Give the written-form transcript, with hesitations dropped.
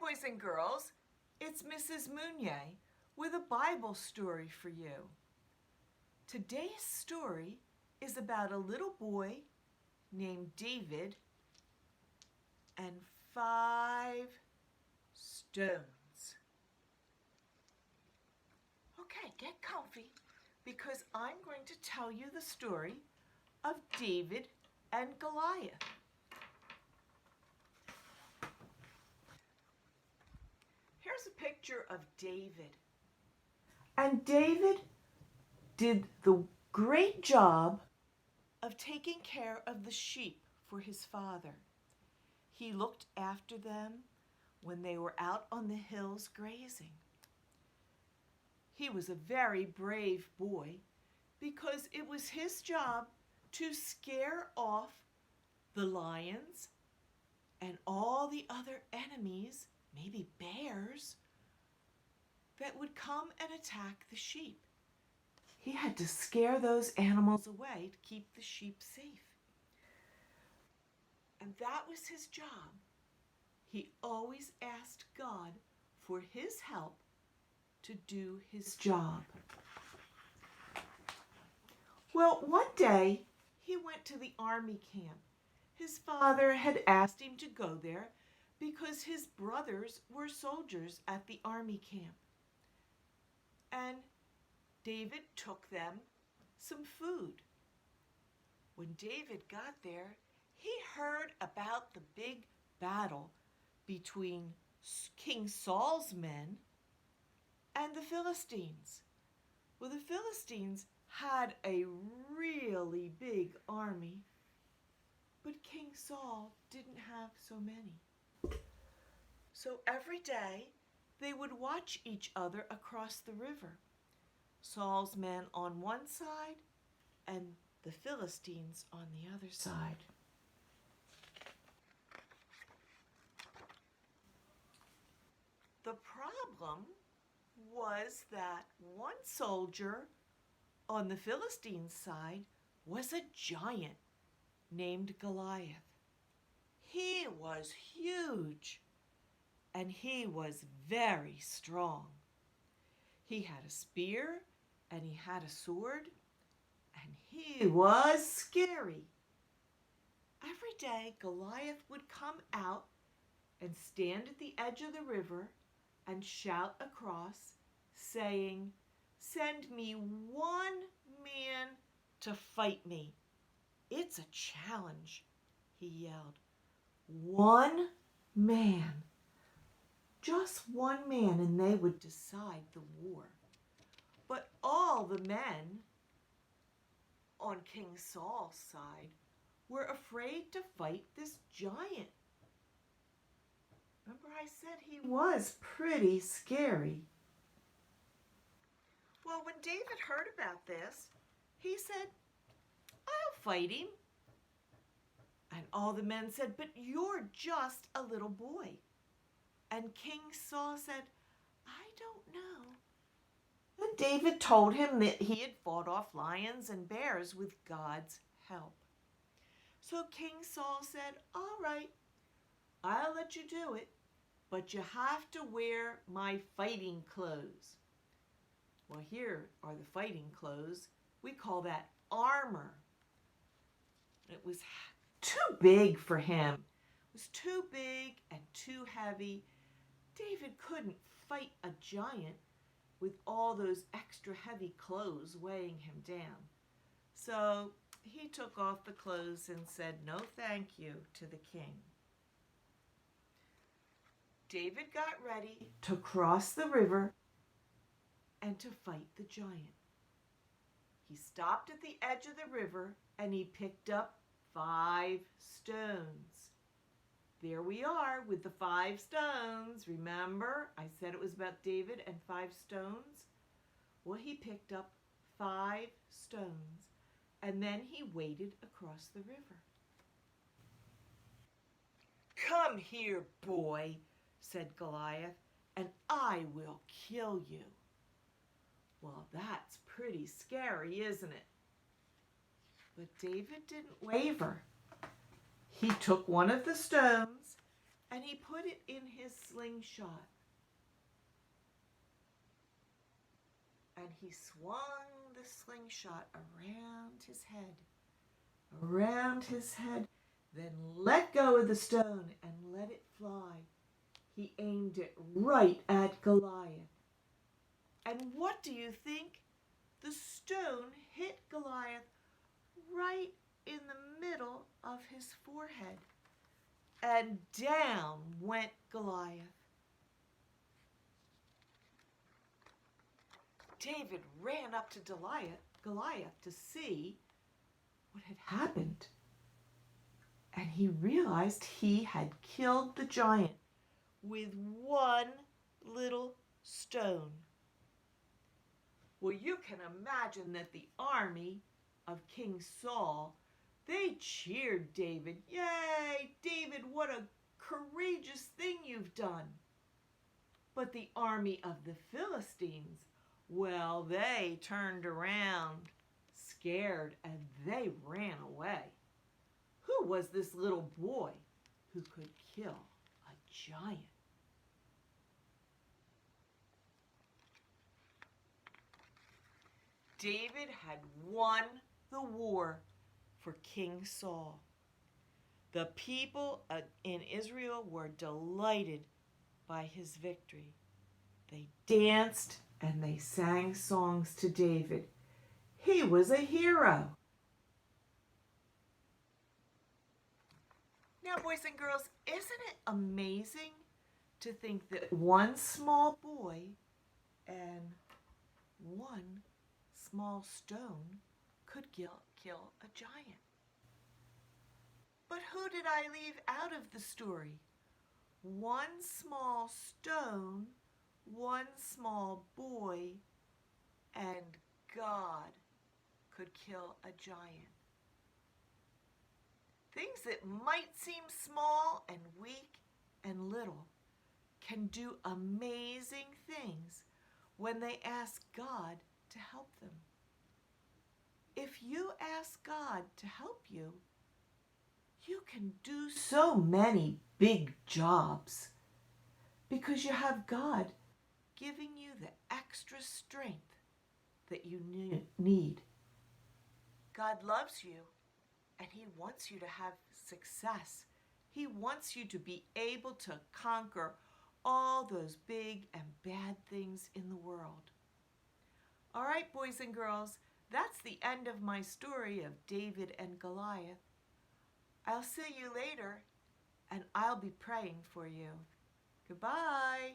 boys and girls. It's Mrs. Mounier with a Bible story for you. Today's story is about a little boy named David and 5 stones. Okay, get comfy because I'm going to tell you the story of David and Goliath. Here's a picture of David. And David did the great job of taking care of the sheep for his father. He looked after them when they were out on the hills grazing. He was a very brave boy because it was his job to scare off the lions and all the other enemies, maybe bears, that would come and attack the sheep. He had to scare those animals away to keep the sheep safe. And that was his job. He always asked God for his help to do his job. Well, one day he went to the army camp. His father had asked him to go there because his brothers were soldiers at the army camp. And David took them some food. When David got there, he heard about the big battle between King Saul's men and the Philistines. Well, the Philistines had a really big army, but King Saul didn't have so many. So every day they would watch each other across the river. Saul's men on one side and the Philistines on the other side. The problem was that one soldier on the Philistine side was a giant named Goliath. He was huge and he was very strong. He had a spear and he had a sword and he was scary. Every day Goliath would come out and stand at the edge of the river and shout across, saying, "Send me one man to fight me. It's a challenge," he yelled. One man. Just one man, and they would decide the war. But all the men on King Saul's side were afraid to fight this giant. Remember I said he was pretty scary. Well, when David heard about this, he said, "I'll fight him." And all the men said, "But you're just a little boy." And King Saul said, "I don't know." And David told him that he had fought off lions and bears with God's help. So King Saul said, "All right, I'll let you do it, but you have to wear my fighting clothes." Well, here are the fighting clothes. We call that armor. It was too big for him. It was too big and too heavy. David couldn't fight a giant with all those extra heavy clothes weighing him down. So he took off the clothes and said no thank you to the king. David got ready to cross the river and to fight the giant. He stopped at the edge of the river and he picked up 5 stones. There we are with the 5 stones. Remember, I said it was about David and 5 stones? Well, he picked up 5 stones and then he waded across the river. "Come here, boy," said Goliath, "and I will kill you." Well, that's pretty scary, isn't it? But David didn't waver. He took one of the stones and he put it in his slingshot. And he swung the slingshot around his head, then let go of the stone and let it fly. He aimed it right at Goliath. And what do you think? The stone hit Goliath right in the middle of his forehead. And down went Goliath. David ran up to Goliath to see what had happened. And he realized he had killed the giant with one little stone. Well, you can imagine that the army of King Saul, they cheered David. Yay, David, what a courageous thing you've done. But the army of the Philistines, well, they turned around, scared, and they ran away. Who was this little boy who could kill a giant? David had won the war for King Saul. The people in Israel were delighted by his victory. They danced and they sang songs to David. He was a hero. Now, boys and girls, isn't it amazing to think that one small boy and one small stone could kill a giant? But who did I leave out of the story? One small stone, one small boy, and God could kill a giant. Things that might seem small and weak and little can do amazing things when they ask God to help them. If you ask God to help you, you can do so many big jobs because you have God giving you the extra strength that you need. God loves you and He wants you to have success. He wants you to be able to conquer all those big and bad things in the world. All right, boys and girls, that's the end of my story of David and Goliath. I'll see you later, and I'll be praying for you. Goodbye.